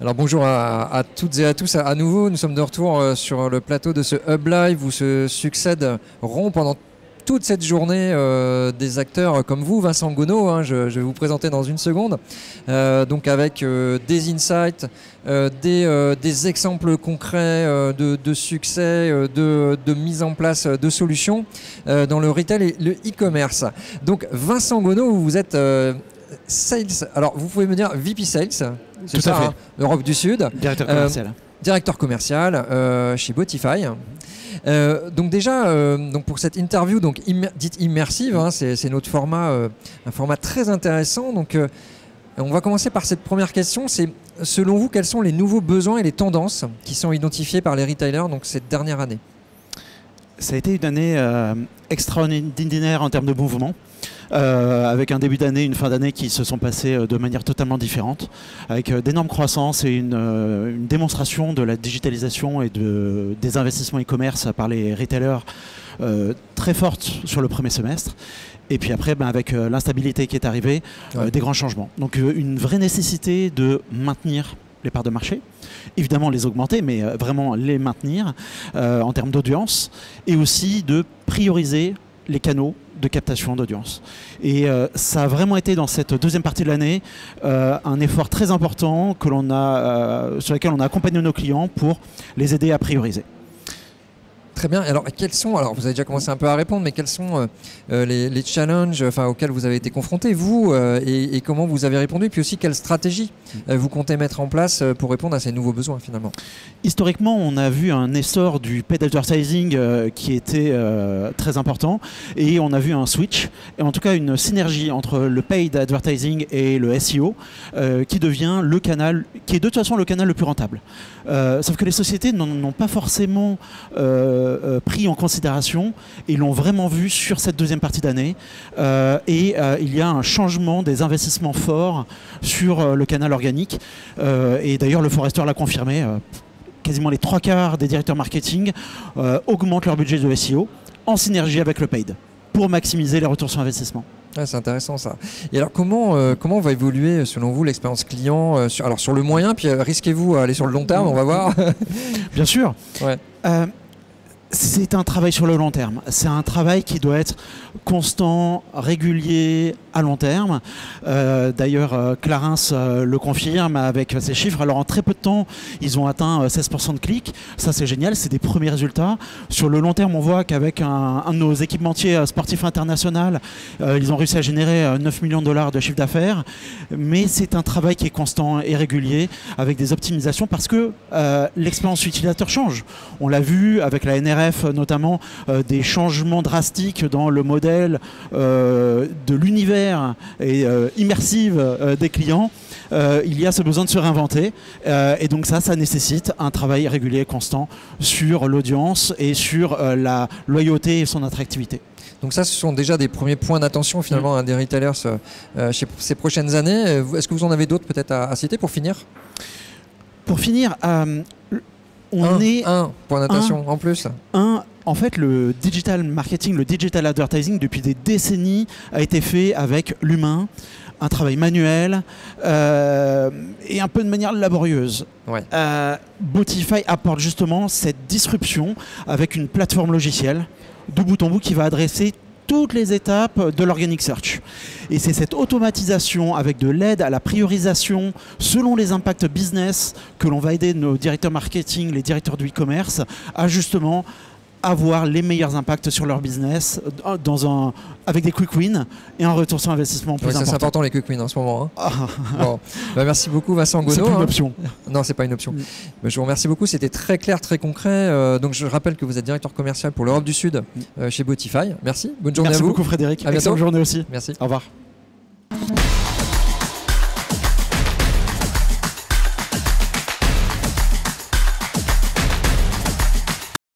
Alors bonjour à toutes et à tous. À nouveau, nous sommes de retour sur le plateau de ce Hub Live où se succèderont pendant toute cette journée des acteurs comme vous, Vincent Gonneau, hein, je vais vous présenter dans une seconde, donc avec des insights, des exemples concrets de succès, de mise en place de solutions dans le retail et le e-commerce. Donc Vincent Gonneau, vous êtes Sales, alors vous pouvez me dire VP Sales, c'est ça, hein, Europe du Sud. Directeur commercial. Directeur commercial chez Botify. Donc déjà, donc pour cette interview donc dite immersive, hein, c'est notre format, un format très intéressant. Donc on va commencer par cette première question. C'est selon vous, quels sont les nouveaux besoins et les tendances qui sont identifiés par les retailers donc cette dernière année? Ça a été une année extraordinaire en termes de mouvement. Avec un début d'année, une fin d'année qui se sont passées de manière totalement différente, avec d'énormes croissances et une démonstration de la digitalisation et des investissements e-commerce par les retailers très forte sur le premier semestre. Et puis après, avec l'instabilité qui est arrivée, des grands changements. Donc une vraie nécessité de maintenir les parts de marché, évidemment les augmenter, mais vraiment les maintenir en termes d'audience, et aussi de prioriser les canaux de captation d'audience. Et ça a vraiment été dans cette deuxième partie de l'année un effort très important que sur lequel on a accompagné nos clients pour les aider à prioriser. Très bien. Alors, alors vous avez déjà commencé un peu à répondre, mais quels sont les challenges auxquels vous avez été confrontés, vous, et comment vous avez répondu, puis aussi quelle stratégie vous comptez mettre en place pour répondre à ces nouveaux besoins finalement? Historiquement, on a vu un essor du paid advertising qui était très important, et on a vu un switch, et en tout cas une synergie entre le paid advertising et le SEO qui devient le canal, qui est de toute façon le canal le plus rentable. Sauf que les sociétés n'ont pas forcément pris en considération et l'ont vraiment vu sur cette deuxième partie d'année. Il y a un changement des investissements forts sur le canal organique. Et d'ailleurs, le Forrester l'a confirmé. Quasiment les 3/4 des directeurs marketing augmentent leur budget de SEO en synergie avec le paid pour maximiser les retours sur investissement. Ouais, c'est intéressant ça. Et alors comment va évoluer selon vous l'expérience client sur le moyen, puis risquez-vous à aller sur le long terme, on va voir. Bien sûr. Ouais. C'est un travail sur le long terme. C'est un travail qui doit être constant, régulier, à long terme. D'ailleurs, Clarins le confirme avec ses chiffres. Alors, en très peu de temps, ils ont atteint 16% de clics. Ça, c'est génial. C'est des premiers résultats. Sur le long terme, on voit qu'avec un de nos équipementiers sportifs internationaux, ils ont réussi à générer 9 millions de dollars de chiffre d'affaires. Mais c'est un travail qui est constant et régulier avec des optimisations parce que l'expérience utilisateur change. On l'a vu avec la NRF notamment, des changements drastiques dans le modèle de l'univers et immersive des clients. Il y a ce besoin de se réinventer et donc ça nécessite un travail régulier et constant sur l'audience et sur la loyauté et son attractivité. Donc ça, ce sont déjà des premiers points d'attention finalement des retailers chez ces prochaines années. Est-ce que vous en avez d'autres peut-être à citer pour finir? Pour finir, un point d'attention en plus. En fait, le digital marketing, le digital advertising, depuis des décennies, a été fait avec l'humain, un travail manuel et un peu de manière laborieuse. Ouais. Botify apporte justement cette disruption avec une plateforme logicielle de bout en bout qui va adresser toutes les étapes de l'organic search. Et c'est cette automatisation avec de l'aide à la priorisation selon les impacts business que l'on va aider nos directeurs marketing, les directeurs du e-commerce à justement avoir les meilleurs impacts sur leur business avec des quick wins et un retour sur investissement plus important. C'est important les quick wins en ce moment. Hein. Bon. Merci beaucoup Vincent Gonneau. C'est pas une option. Non, c'est pas une option. Je vous remercie beaucoup, c'était très clair, très concret. Donc je rappelle que vous êtes directeur commercial pour l'Europe du Sud chez Botify. Merci, bonne journée à vous. Merci beaucoup Frédéric. À bientôt. Excellente journée aussi. Merci. Au revoir.